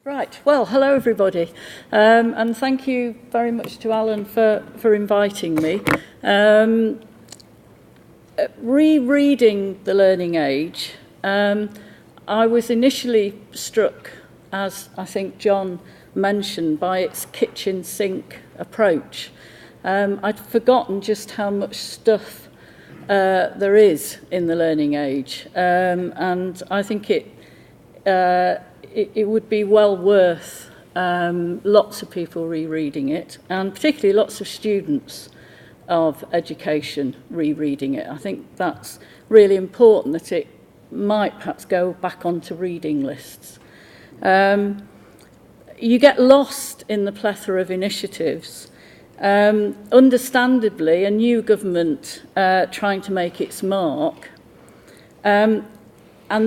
Right, well, hello everybody, and thank you very much to Alan for inviting me. Rereading The Learning Age, I was initially struck, as I think John mentioned, by its kitchen sink approach. I'd forgotten just how much stuff there is in The Learning Age, and I think it would be well worth lots of people rereading it, and particularly lots of students of education rereading it. I think that's really important, that it might perhaps go back onto reading lists. You get lost in the plethora of initiatives. Understandably, a new government trying to make its mark, and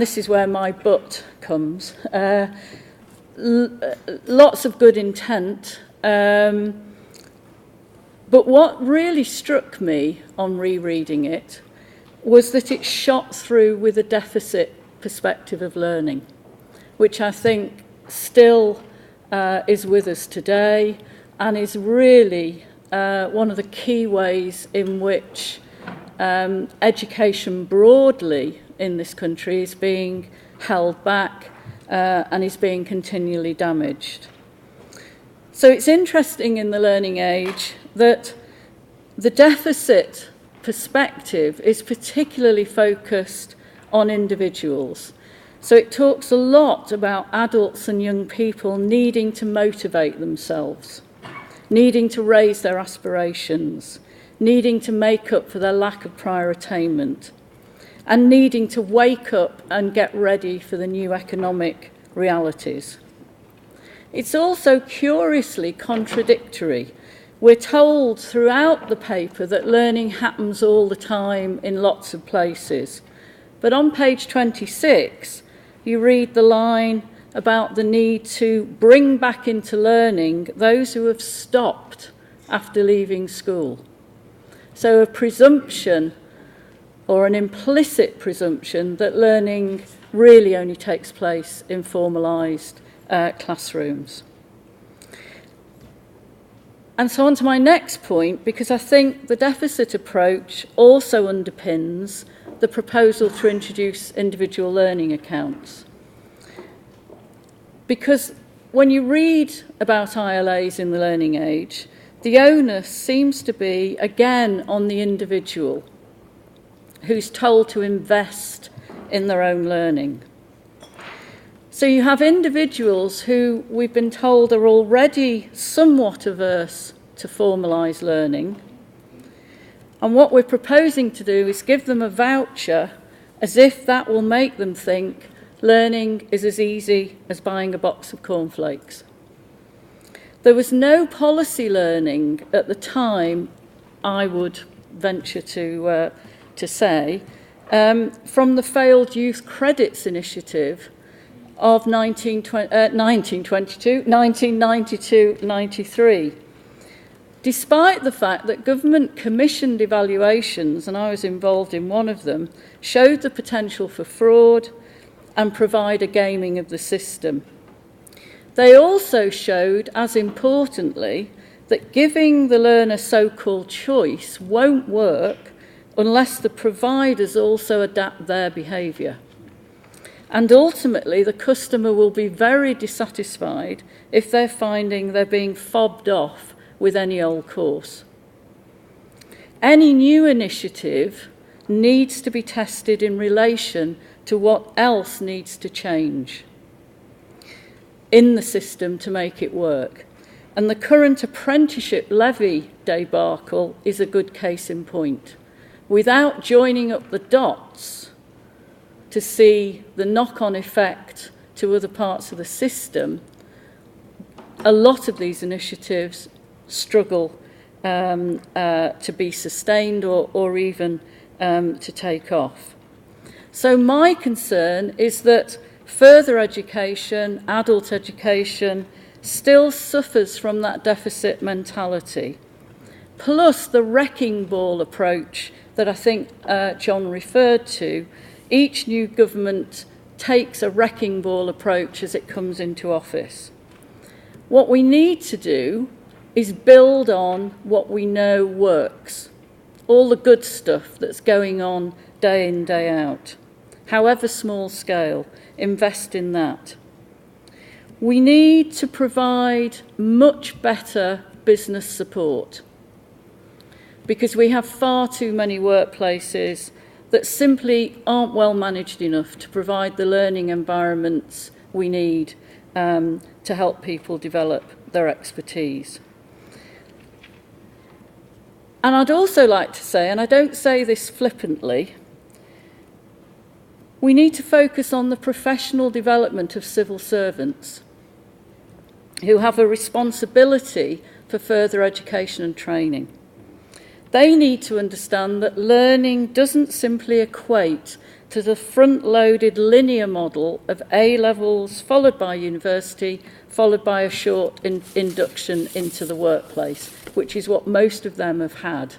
this is where my but comes. Lots of good intent, but what really struck me on rereading it was that it shot through with a deficit perspective of learning, which I think still is with us today and is really one of the key ways in which education broadly in this country is being held back and is being continually damaged. So it's interesting in The Learning Age that the deficit perspective is particularly focused on individuals. So it talks a lot about adults and young people needing to motivate themselves, needing to raise their aspirations, needing to make up for their lack of prior attainment, and needing to wake up and get ready for the new economic realities. It's also curiously contradictory. We're told throughout the paper that learning happens all the time in lots of places. But on page 26, you read the line about the need to bring back into learning those who have stopped after leaving school. So a presumption, or an implicit presumption, that learning really only takes place in formalised classrooms. And so on to my next point, because I think the deficit approach also underpins the proposal to introduce individual learning accounts. Because when you read about ILAs in The Learning Age, the onus seems to be, again, on the individual, who's told to invest in their own learning. So you have individuals who we've been told are already somewhat averse to formalised learning, and what we're proposing to do is give them a voucher as if that will make them think learning is as easy as buying a box of cornflakes. There was no policy learning at the time, I would venture to say, from the failed Youth Credits Initiative of 1992-93. Despite the fact that government commissioned evaluations, and I was involved in one of them, showed the potential for fraud and provide a gaming of the system. They also showed, as importantly, that giving the learner so-called choice won't work unless the providers also adapt their behaviour. And ultimately, the customer will be very dissatisfied if they're finding they're being fobbed off with any old course. Any new initiative needs to be tested in relation to what else needs to change in the system to make it work. And the current apprenticeship levy debacle is a good case in point. Without joining up the dots to see the knock-on effect to other parts of the system, a lot of these initiatives struggle to be sustained or even to take off. So my concern is that further education, adult education, still suffers from that deficit mentality, plus the wrecking ball approach that I think John referred to. Each new government takes a wrecking ball approach as it comes into office. What we need to do is build on what we know works, all the good stuff that's going on day in, day out. However small scale, invest in that. We need to provide much better business support because we have far too many workplaces that simply aren't well managed enough to provide the learning environments we need to help people develop their expertise. And I'd also like to say, and I don't say this flippantly, we need to focus on the professional development of civil servants who have a responsibility for further education and training. They need to understand that learning doesn't simply equate to the front-loaded linear model of A-levels followed by university, followed by a short induction into the workplace, which is what most of them have had.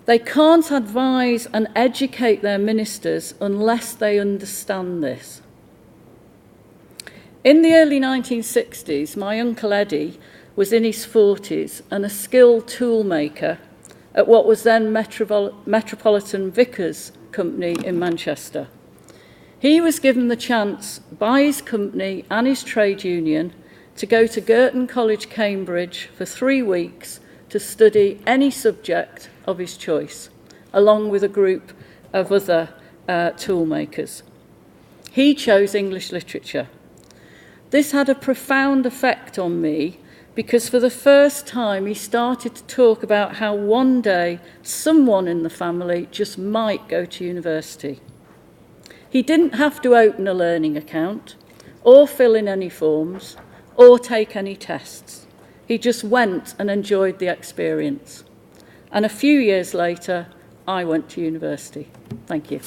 They can't advise and educate their ministers unless they understand this. In the early 1960s, my Uncle Eddie was in his 40s and a skilled tool maker at what was then Metropolitan Vickers Company in Manchester. He was given the chance by his company and his trade union to go to Girton College, Cambridge for 3 weeks to study any subject of his choice, along with a group of other tool makers. He chose English literature. This had a profound effect on me because for the first time he started to talk about how one day someone in the family just might go to university. He didn't have to open a learning account or fill in any forms or take any tests. He just went and enjoyed the experience. And a few years later, I went to university. Thank you.